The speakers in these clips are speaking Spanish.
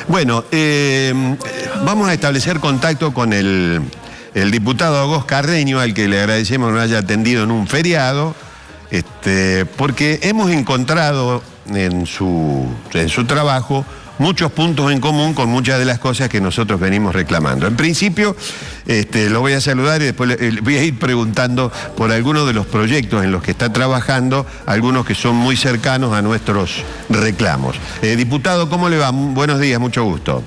Bueno, vamos a establecer contacto con el diputado Agos Carreño, al que le agradecemos nos haya atendido en un feriado, porque hemos encontrado en su trabajo muchos puntos en común con muchas de las cosas que nosotros venimos reclamando. En principio, lo voy a saludar y después le voy a ir preguntando por algunos de los proyectos en los que está trabajando, algunos que son muy cercanos a nuestros reclamos. Diputado, ¿cómo le va? Buenos días, mucho gusto.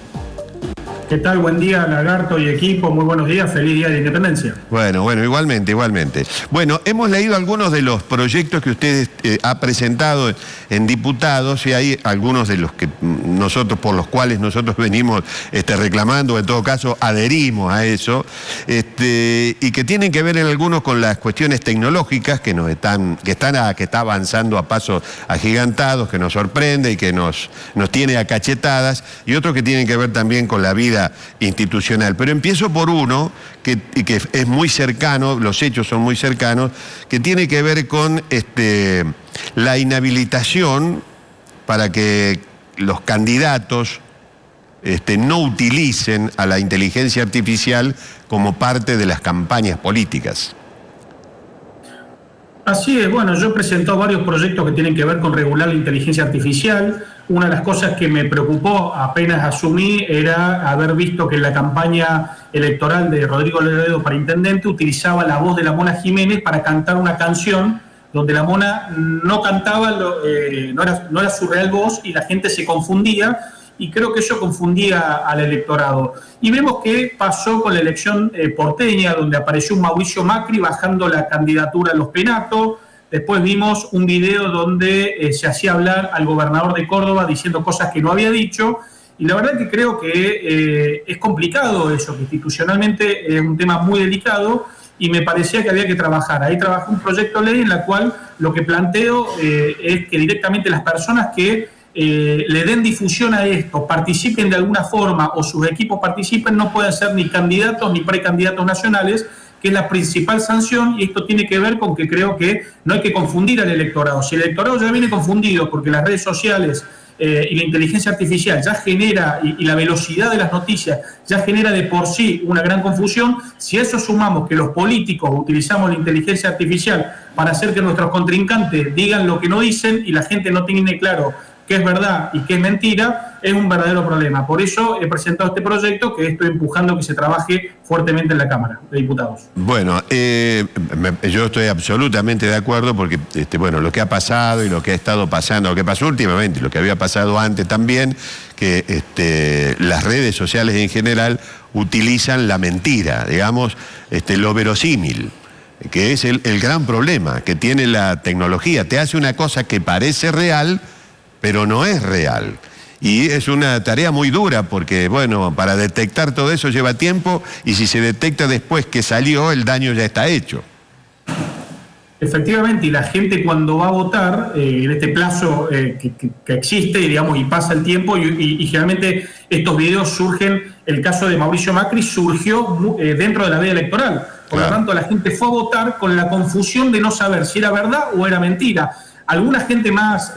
¿Qué tal? Buen día, Lagarto y equipo. Muy buenos días. Feliz Día de Independencia. Bueno, igualmente. Bueno, hemos leído algunos de los proyectos que usted ha presentado en diputados y hay algunos de los que por los cuales nosotros venimos reclamando, en todo caso adherimos a eso, y que tienen que ver en algunos con las cuestiones tecnológicas que está avanzando a pasos agigantados, que nos sorprende y que nos tiene a cachetadas, y otros que tienen que ver también con la vida institucional. Pero empiezo por uno que es muy cercano, los hechos son muy cercanos, que tiene que ver con la inhabilitación para que los candidatos no utilicen a la inteligencia artificial como parte de las campañas políticas. Así es, bueno, yo he presentado varios proyectos que tienen que ver con regular la inteligencia artificial. Una de las cosas que me preocupó apenas asumí era haber visto que en la campaña electoral de Rodrigo Loredo para intendente utilizaba la voz de la Mona Jiménez para cantar una canción donde la Mona no cantaba, no era su real voz y la gente se confundía, y creo que eso confundía al electorado. Y vemos qué pasó con la elección porteña, donde apareció un Mauricio Macri bajando la candidatura a los Penatos. Después vimos un video donde se hacía hablar al gobernador de Córdoba diciendo cosas que no había dicho. Y la verdad que creo que es complicado eso, que institucionalmente es un tema muy delicado y me parecía que había que trabajar. Ahí trabajé un proyecto de ley en la cual lo que planteo es que directamente las personas que le den difusión a esto, participen de alguna forma o sus equipos participen, no pueden ser ni candidatos ni precandidatos nacionales, que es la principal sanción, y esto tiene que ver con que creo que no hay que confundir al electorado. Si el electorado ya viene confundido porque las redes sociales y la inteligencia artificial ya genera, y la velocidad de las noticias ya genera de por sí una gran confusión, si a eso sumamos que los políticos utilizamos la inteligencia artificial para hacer que nuestros contrincantes digan lo que no dicen y la gente no tiene claro qué es verdad y qué es mentira, es un verdadero problema. Por eso he presentado este proyecto que estoy empujando que se trabaje fuertemente en la Cámara de Diputados. Bueno, yo estoy absolutamente de acuerdo porque lo que ha pasado y lo que ha estado pasando, lo que pasó últimamente y lo que había pasado antes también, que las redes sociales en general utilizan la mentira, digamos, lo verosímil, que es el gran problema que tiene la tecnología. Te hace una cosa que parece real, pero no es real. Y es una tarea muy dura porque, bueno, para detectar todo eso lleva tiempo y si se detecta después que salió, el daño ya está hecho. Efectivamente, y la gente cuando va a votar, en este plazo que existe, digamos, y pasa el tiempo, y generalmente estos videos surgen, el caso de Mauricio Macri surgió dentro de la veda electoral. Por lo tanto, la gente fue a votar con la confusión de no saber si era verdad o era mentira. Alguna gente más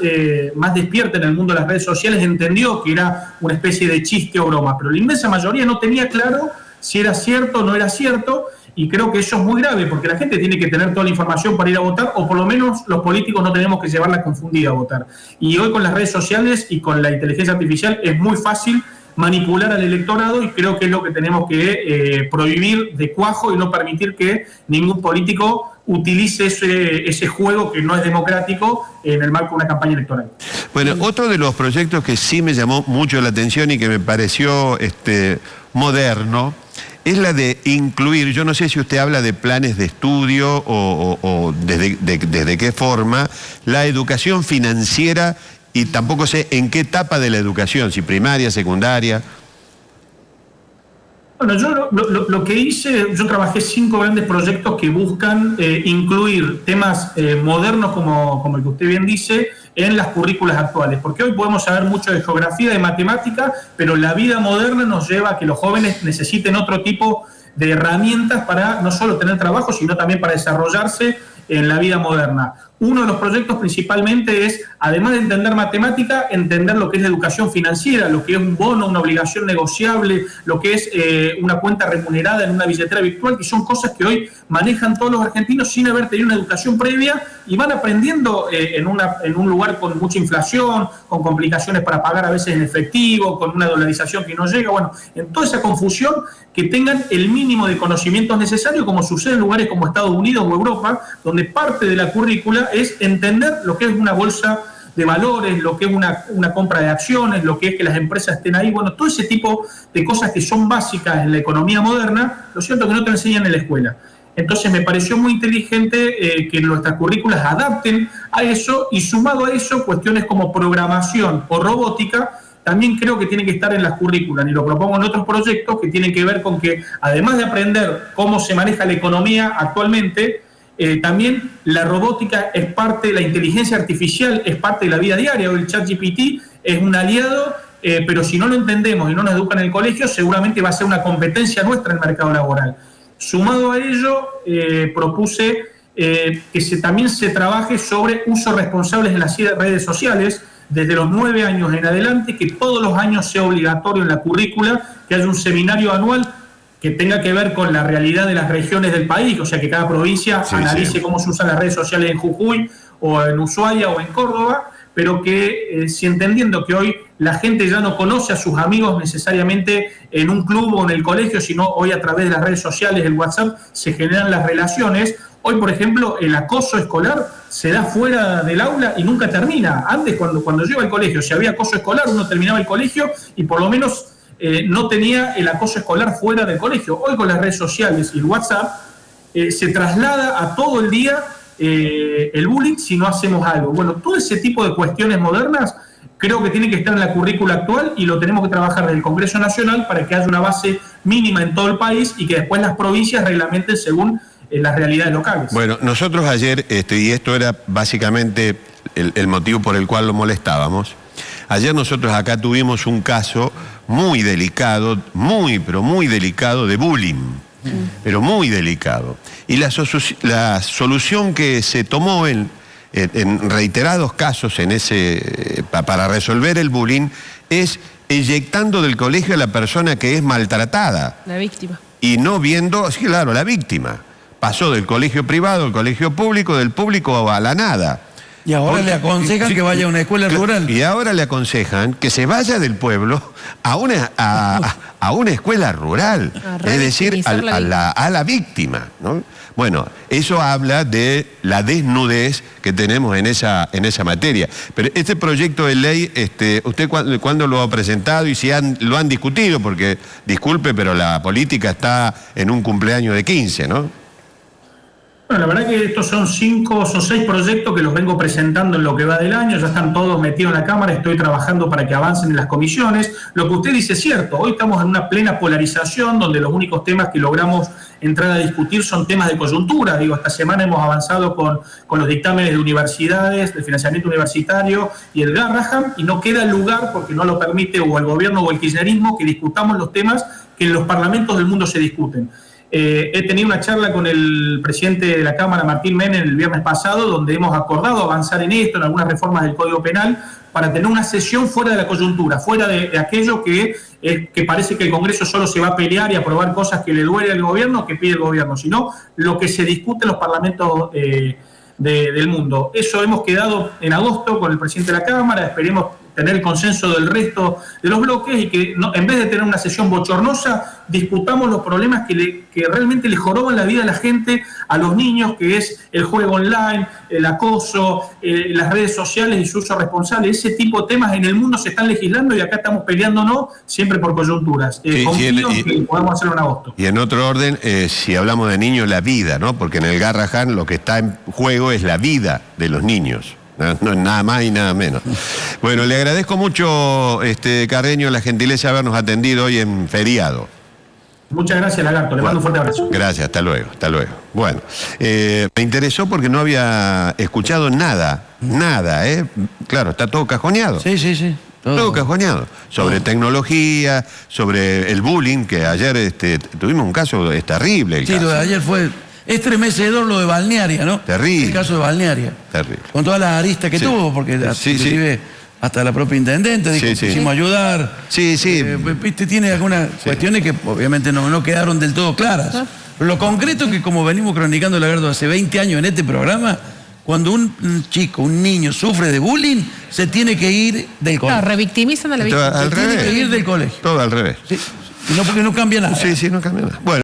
despierta en el mundo de las redes sociales entendió que era una especie de chiste o broma, pero la inmensa mayoría no tenía claro si era cierto o no era cierto, y creo que eso es muy grave, porque la gente tiene que tener toda la información para ir a votar, o por lo menos los políticos no tenemos que llevarla confundida a votar. Y hoy con las redes sociales y con la inteligencia artificial es muy fácil manipular al electorado, y creo que es lo que tenemos que prohibir de cuajo y no permitir que ningún político utilice ese juego que no es democrático en el marco de una campaña electoral. Bueno, otro de los proyectos que sí me llamó mucho la atención y que me pareció moderno es la de incluir, yo no sé si usted habla de planes de estudio o desde qué forma, la educación financiera, y tampoco sé en qué etapa de la educación, si primaria, secundaria. Bueno, yo lo que hice, yo trabajé 5 grandes proyectos que buscan incluir temas modernos como el que usted bien dice en las currículas actuales, porque hoy podemos saber mucho de geografía, de matemática, pero la vida moderna nos lleva a que los jóvenes necesiten otro tipo de herramientas para no solo tener trabajo, sino también para desarrollarse en la vida moderna. Uno de los proyectos principalmente es, además de entender matemática, entender lo que es la educación financiera, lo que es un bono, una obligación negociable, lo que es una cuenta remunerada en una billetera virtual, que son cosas que hoy manejan todos los argentinos sin haber tenido una educación previa y van aprendiendo en un lugar con mucha inflación, con complicaciones para pagar a veces en efectivo, con una dolarización que no llega. Bueno, en toda esa confusión, que tengan el mínimo de conocimientos necesarios, como sucede en lugares como Estados Unidos o Europa, donde parte de la currícula es entender lo que es una bolsa de valores, lo que es una compra de acciones, lo que es que las empresas estén ahí. Bueno, todo ese tipo de cosas que son básicas en la economía moderna, lo cierto es que no te enseñan en la escuela. Entonces me pareció muy inteligente que nuestras currículas adapten a eso, y sumado a eso, cuestiones como programación o robótica también creo que tienen que estar en las currículas, y lo propongo en otros proyectos que tienen que ver con que, además de aprender cómo se maneja la economía actualmente, también la robótica es parte de la inteligencia artificial, es parte de la vida diaria. El ChatGPT es un aliado, pero si no lo entendemos y no nos educan en el colegio, seguramente va a ser una competencia nuestra en el mercado laboral. Sumado a ello, propuse que también se trabaje sobre usos responsables en las redes sociales desde los 9 años en adelante, que todos los años sea obligatorio en la currícula, que haya un seminario anual que tenga que ver con la realidad de las regiones del país, o sea, que cada provincia analice cómo se usan las redes sociales en Jujuy, o en Ushuaia, o en Córdoba, pero que si entendiendo que hoy la gente ya no conoce a sus amigos necesariamente en un club o en el colegio, sino hoy a través de las redes sociales, el WhatsApp, se generan las relaciones. Hoy, por ejemplo, el acoso escolar se da fuera del aula y nunca termina. Antes, cuando yo iba al colegio, si había acoso escolar, uno terminaba el colegio y por lo menos no tenía el acoso escolar fuera del colegio. Hoy, con las redes sociales y el WhatsApp, se traslada a todo el día el bullying si no hacemos algo. Bueno, todo ese tipo de cuestiones modernas creo que tienen que estar en la currícula actual, y lo tenemos que trabajar desde el Congreso Nacional para que haya una base mínima en todo el país y que después las provincias reglamenten según las realidades locales. Bueno, nosotros ayer, y esto era básicamente el motivo por el cual lo molestábamos, ayer nosotros acá tuvimos un caso muy delicado, pero muy delicado de bullying, pero muy delicado. Y la solución que se tomó en reiterados casos para resolver el bullying es eyectando del colegio a la persona que es maltratada. La víctima. Y no viendo, sí, claro, la víctima. Pasó del colegio privado al colegio público, del público a la nada. Y ahora le aconsejan que vaya a una escuela rural. Y ahora le aconsejan que se vaya del pueblo a una escuela rural, es decir, a la víctima, ¿no? Bueno, eso habla de la desnudez que tenemos en esa materia. Pero este proyecto de ley, ¿usted cuándo lo ha presentado y si lo han discutido? Porque, disculpe, pero la política está en un cumpleaños de 15, ¿no? Bueno, la verdad que estos son 6 proyectos que los vengo presentando en lo que va del año, ya están todos metidos en la Cámara, estoy trabajando para que avancen en las comisiones. Lo que usted dice es cierto, hoy estamos en una plena polarización donde los únicos temas que logramos entrar a discutir son temas de coyuntura. Esta semana hemos avanzado con los dictámenes de universidades, del financiamiento universitario y el Garrahan, y no queda lugar, porque no lo permite o el gobierno o el kirchnerismo, que discutamos los temas que en los parlamentos del mundo se discuten. He tenido una charla con el presidente de la Cámara, Martín Menem, el viernes pasado, donde hemos acordado avanzar en esto, en algunas reformas del Código Penal, para tener una sesión fuera de la coyuntura, fuera de aquello que parece que el Congreso solo se va a pelear y aprobar cosas que le duele al gobierno, que pide el gobierno, sino lo que se discute en los parlamentos del mundo. Eso hemos quedado en agosto con el presidente de la Cámara, esperemos tener el consenso del resto de los bloques y que en vez de tener una sesión bochornosa, discutamos los problemas que realmente le joroban la vida a la gente, a los niños, que es el juego online, el acoso, las redes sociales y su uso responsable. Ese tipo de temas en el mundo se están legislando y acá estamos peleándonos siempre por coyunturas. Confío en que podamos hacerlo en agosto. Y en otro orden, si hablamos de niños, la vida, ¿no? Porque en el Garrahan lo que está en juego es la vida de los niños. No, nada más y nada menos. Bueno, le agradezco mucho, Carreño, la gentileza de habernos atendido hoy en feriado. Muchas gracias, Lagarto. Le mando un fuerte abrazo. Gracias, hasta luego. Bueno, me interesó porque no había escuchado nada, Claro, está todo cajoneado. Sí. Todo cajoneado. Sobre tecnología, sobre el bullying, que ayer tuvimos un caso terrible. Sí, lo de ayer fue estremecedor lo de Balnearia, ¿no? Terrible. El caso de Balnearia. Terrible. Con todas las aristas que Sí. tuvo, porque Sí, inclusive hasta la propia intendente dijo Sí, que sí. quisimos ayudar. Sí, sí. Viste, tiene algunas cuestiones que obviamente no quedaron del todo claras. Pero lo concreto es que, como venimos cronicando Lagarto hace 20 años en este programa, cuando un chico, un niño sufre de bullying, se tiene que ir del No, colegio. revictimizan a la víctima. Al Se tiene revés. que ir del colegio. Todo al revés. Sí. Y no, porque no cambia nada. Sí, sí, no cambia nada. Bueno.